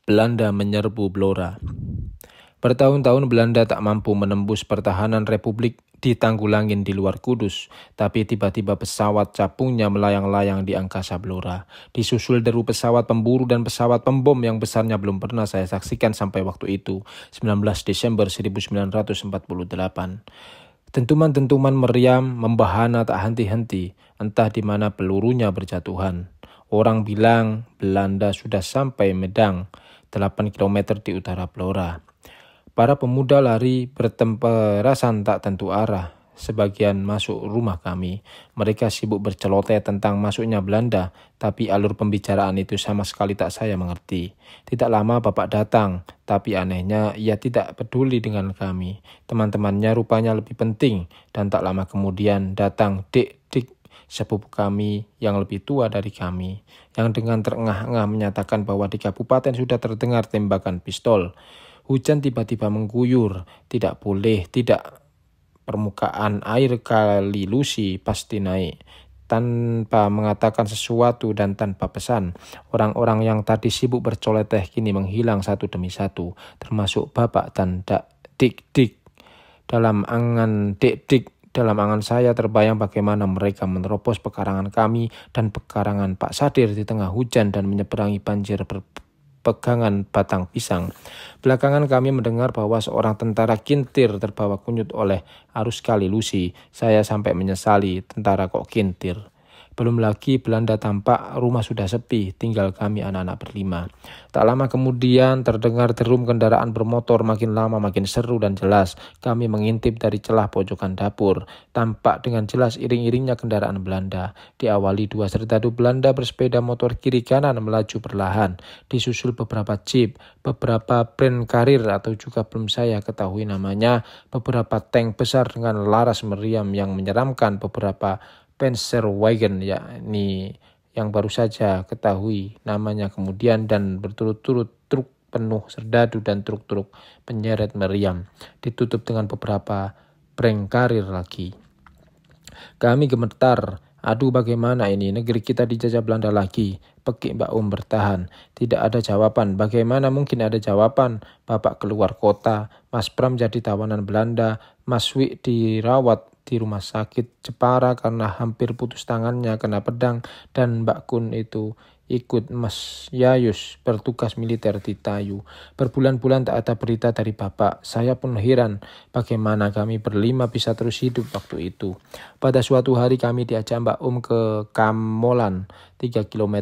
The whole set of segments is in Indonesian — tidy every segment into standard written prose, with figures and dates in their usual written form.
Belanda menyerbu Blora. Bertahun-tahun Belanda tak mampu menembus pertahanan Republik ditanggulangin di luar Kudus, tapi tiba-tiba pesawat capungnya melayang-layang di angkasa Blora. Disusul deru pesawat pemburu dan pesawat pembom yang besarnya belum pernah saya saksikan sampai waktu itu, 19 Desember 1948. Dentuman-dentuman meriam membahana tak henti-henti, entah di mana pelurunya berjatuhan. Orang bilang Belanda sudah sampai Medang, 8 km di utara Blora. Para pemuda lari bertemperasan tak tentu arah. Sebagian masuk rumah kami. Mereka sibuk berceloteh tentang masuknya Belanda, tapi alur pembicaraan itu sama sekali tak saya mengerti. Tidak lama bapak datang, tapi anehnya ia tidak peduli dengan kami. Teman-temannya rupanya lebih penting, dan tak lama kemudian datang Dik-Dik, sepupu kami yang lebih tua dari kami, yang dengan terengah-engah menyatakan bahwa di kabupaten sudah terdengar tembakan pistol. Hujan tiba-tiba mengguyur, tidak boleh, tidak. Permukaan air Kali Lusi pasti naik. Tanpa mengatakan sesuatu dan tanpa pesan, orang-orang yang tadi sibuk bercoleteh kini menghilang satu demi satu, termasuk bapak dan Dik-Dik. Dalam angan saya terbayang bagaimana mereka menerobos pekarangan kami dan pekarangan Pak Sadir di tengah hujan dan menyeberangi banjir pegangan batang pisang. Belakangan kami mendengar bahwa seorang tentara kintir terbawa kunyit oleh arus Kali Lusi. Saya sampai menyesali, tentara kok kintir. Belum lagi Belanda tampak, rumah sudah sepi, tinggal kami anak-anak berlima. Tak lama kemudian terdengar derum kendaraan bermotor, makin lama makin seru dan jelas. Kami mengintip dari celah pojokan dapur. Tampak dengan jelas iring-iringnya kendaraan Belanda. Diawali 2 serdadu Belanda bersepeda motor kiri kanan melaju perlahan. Disusul beberapa jeep, beberapa brand karir atau juga belum saya ketahui namanya, beberapa tank besar dengan laras meriam yang menyeramkan, beberapa Panzerwagen, yakni yang baru saja ketahui namanya kemudian, dan berturut-turut truk penuh serdadu dan truk-truk penyeret meriam, ditutup dengan beberapa brand karir lagi. Kami gemetar. Aduh, bagaimana ini? Negeri kita dijajah Belanda lagi. Pekik Mbak bertahan. Tidak ada jawaban. Bagaimana mungkin ada jawaban? Bapak keluar kota. Mas Pram jadi tawanan Belanda. Mas Wik dirawat di rumah sakit Jepara karena hampir putus tangannya kena pedang. Dan Mbak Kun itu ikut Mas Yayus bertugas militer di Tayu. Berbulan-bulan tak ada berita dari Bapak. Saya pun heran bagaimana kami berlima bisa terus hidup waktu itu. Pada suatu hari kami diajak Mbak ke Kamolan, 3 km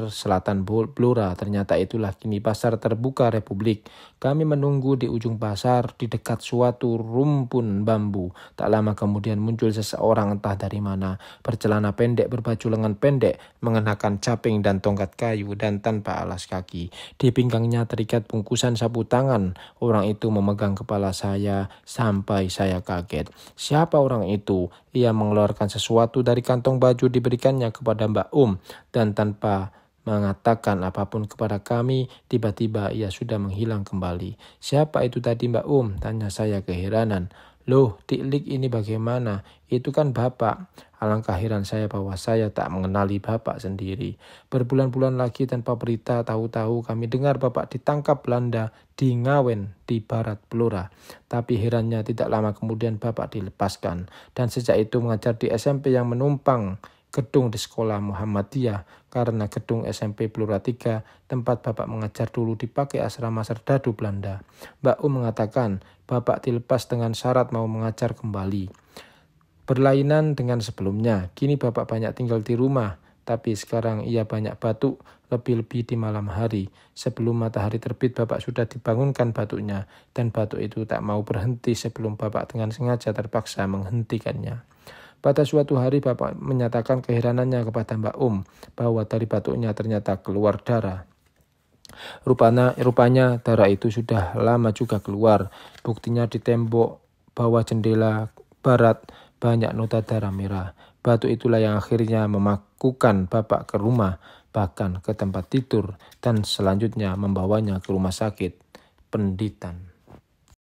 selatan Blora. Ternyata itulah kini pasar terbuka Republik. Kami menunggu di ujung pasar di dekat suatu rumpun bambu. Tak lama kemudian muncul seseorang entah dari mana, bercelana pendek, berbaju lengan pendek, mengenakan caping dan tongkat kayu dan tanpa alas kaki. Di pinggangnya terikat bungkusan sapu tangan. Orang itu memegang kepala saya sampai saya kaget. Siapa orang itu? Ia mengeluarkan sesuatu dari kantong baju diberikannya kepada Mbak dan tanpa mengatakan apapun kepada kami, tiba-tiba ia sudah menghilang kembali. Siapa itu tadi Mbak Tanya saya keheranan. Loh, Dik-Dik ini bagaimana? Itu kan Bapak. Alangkah heran saya bahwa saya tak mengenali Bapak sendiri. Berbulan-bulan lagi tanpa berita, tahu-tahu kami dengar Bapak ditangkap Belanda di Ngawen di barat Blora. Tapi herannya tidak lama kemudian Bapak dilepaskan. Dan sejak itu mengajar di SMP yang menumpang gedung di sekolah Muhammadiyah, karena gedung SMP Blora 3 tempat Bapak mengajar dulu dipakai asrama serdadu Belanda. Mbak mengatakan Bapak dilepas dengan syarat mau mengajar kembali. Berlainan dengan sebelumnya, kini Bapak banyak tinggal di rumah, tapi sekarang ia banyak batuk, lebih-lebih di malam hari. Sebelum matahari terbit Bapak sudah dibangunkan batuknya, dan batuk itu tak mau berhenti sebelum Bapak dengan sengaja terpaksa menghentikannya. Pada suatu hari Bapak menyatakan keheranannya kepada Mbak bahwa dari batuknya ternyata keluar darah. Rupanya darah itu sudah lama juga keluar. Buktinya di tembok bawah jendela barat banyak nota darah merah. Batuk itulah yang akhirnya memakukan Bapak ke rumah, bahkan ke tempat tidur, dan selanjutnya membawanya ke rumah sakit Penditan.